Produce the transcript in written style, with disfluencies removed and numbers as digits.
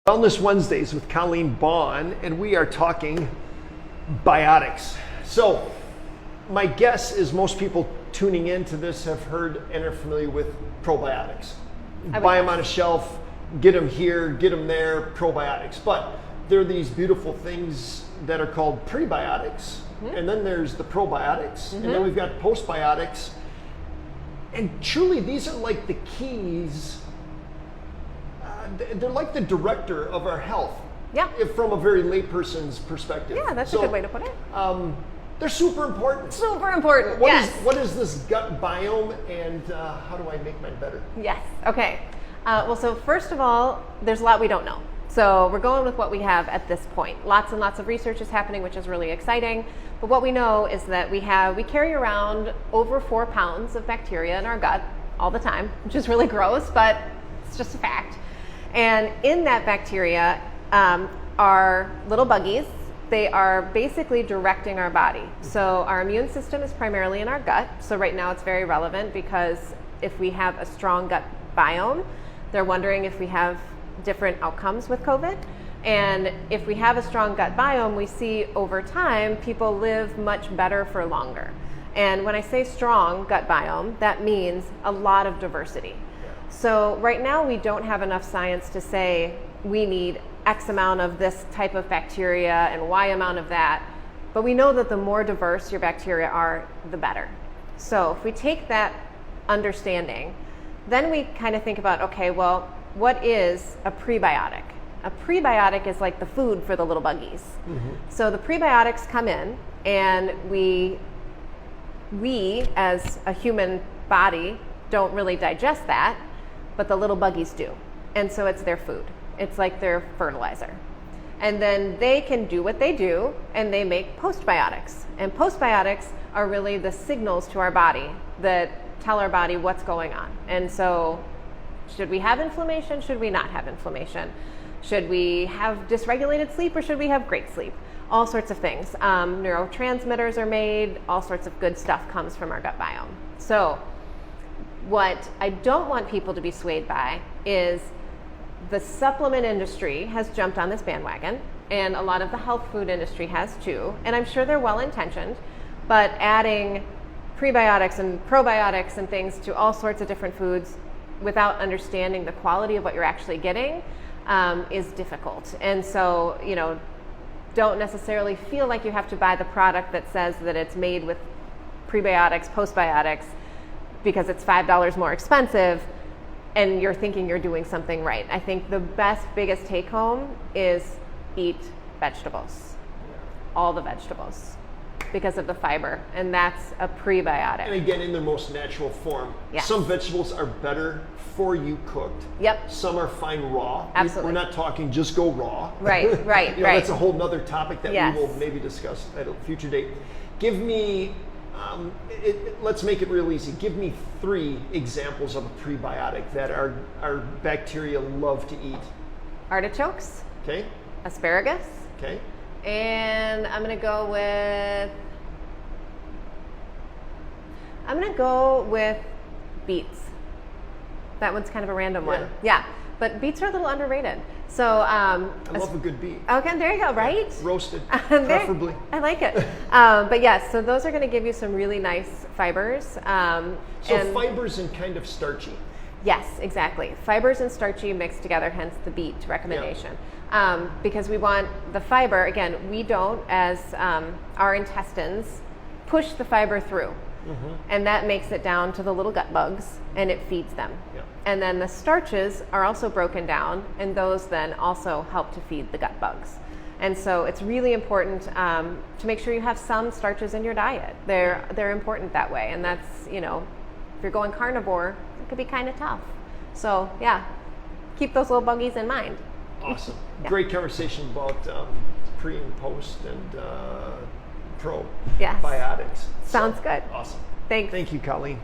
Wellness Wednesdays with Colleen Bond, and we are talking biotics. So my guess is most people tuning into this have heard and are familiar with probiotics. Buy them on a shelf, get them here, get them there, probiotics. But there are these beautiful things that are called prebiotics, and then there's the probiotics, and then we've got postbiotics. And truly, these are like the keys. They're like the director of our health. Yeah. From a very layperson's perspective. Yeah, that's a good way to put it. They're super important. Super important. What is this gut biome, and how do I make mine better? Yes. Okay. Well, so first of all, there's a lot we don't know. So we're going with what we have at this point. Lots and lots of research is happening, which is really exciting. But what we know is that we carry around over 4 pounds of bacteria in our gut all the time, which is really gross, but it's just a fact. And in that bacteria are little buggies. They are basically directing our body. So our immune system is primarily in our gut. So right now it's very relevant because if we have a strong gut biome, they're wondering if we have different outcomes with COVID. And if we have a strong gut biome, we see over time people live much better for longer. And when I say strong gut biome, that means a lot of diversity. So right now we don't have enough science to say we need X amount of this type of bacteria and Y amount of that, but we know that the more diverse your bacteria are, the better. So if we take that understanding, then we kind of think about, okay, well, what is a prebiotic? A prebiotic is like the food for the little buggies. So the prebiotics come in, and we as a human body don't really digest that, but the little buggies do. And so it's their food. It's like their fertilizer. And then they can do what they do, and they make postbiotics. And postbiotics are really the signals to our body that tell our body what's going on. And so should we have inflammation? Should we not have inflammation? Should we have dysregulated sleep, or should we have great sleep? All sorts of things. Neurotransmitters are made. All sorts of good stuff comes from our gut biome. So what I don't want people to be swayed by is the supplement industry has jumped on this bandwagon, and a lot of the health food industry has too, and I'm sure they're well intentioned, but adding prebiotics and probiotics and things to all sorts of different foods without understanding the quality of what you're actually getting is difficult. And so, don't necessarily feel like you have to buy the product that says that it's made with prebiotics, postbiotics, because it's $5 more expensive and you're thinking you're doing something right. I think the biggest take home is eat vegetables, all the vegetables, because of the fiber, and that's a prebiotic. And again, in their most natural form. Yes. Some vegetables are better for you cooked. Yep. Some are fine raw. Absolutely. We're not talking just go raw. Right. That's a whole nother topic that Yes. we will maybe discuss at a future date. Give me, let's make it real easy. Give me 3 examples of a prebiotic that our bacteria love to eat. Artichokes. Okay. Asparagus. Okay. And I'm gonna go with beets. That one's kind of a random one. Yeah, but beets are a little underrated. So I love a good beet. Okay, there you go. Right? Roasted, preferably. I like it. But yes, so those are going to give you some really nice fibers. So fibers and kind of starchy. Yes, exactly. Fibers and starchy mixed together, hence the beet recommendation. Because we want the fiber, again, we don't, as our intestines, push the fiber through. And that makes it down to the little gut bugs, and it feeds them. And then the starches are also broken down, and those then also help to feed the gut bugs. And so it's really important to make sure you have some starches in your diet. They're important that way, and that's, if you're going carnivore, it could be kind of tough. So yeah, keep those little buggies in mind. Awesome. Great conversation about pre and post and probiotics. Sounds good. Awesome. Thanks. Thank you, Colleen.